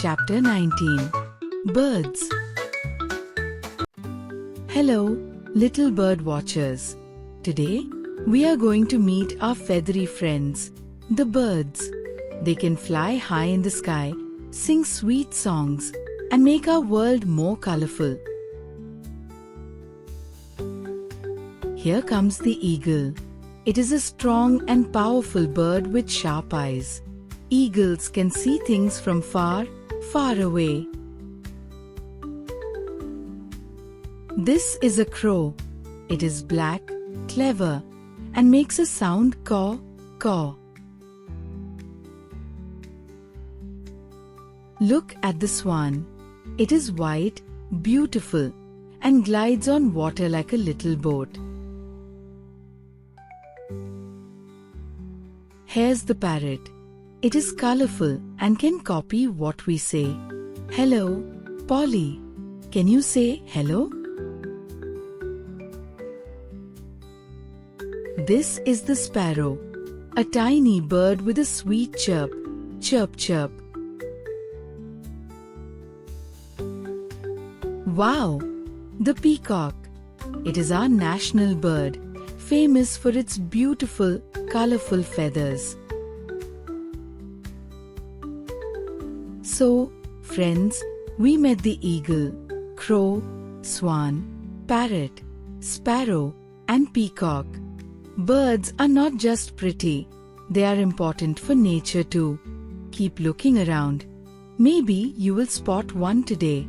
Chapter 19 Birds. Hello, little bird watchers. Today, we are going to meet our feathery friends, the birds. They can fly high in the sky, sing sweet songs, and make our world more colorful. Here comes the eagle. It is a strong and powerful bird with sharp eyes. Eagles can see things from far, far away. This is a crow. It is black, clever, and makes a sound caw, caw. Look at the swan. It is white, beautiful, and glides on water like a little boat. Here's the parrot. It is colorful and can copy what we say. Hello, Polly. Can you say hello? This is the sparrow, a tiny bird with a sweet chirp, chirp chirp. Wow! The peacock. It is our national bird, famous for its beautiful, colorful feathers. So, friends, we met the eagle, crow, swan, parrot, sparrow, and peacock. Birds are not just pretty, they are important for nature too. Keep looking around. Maybe you will spot one today.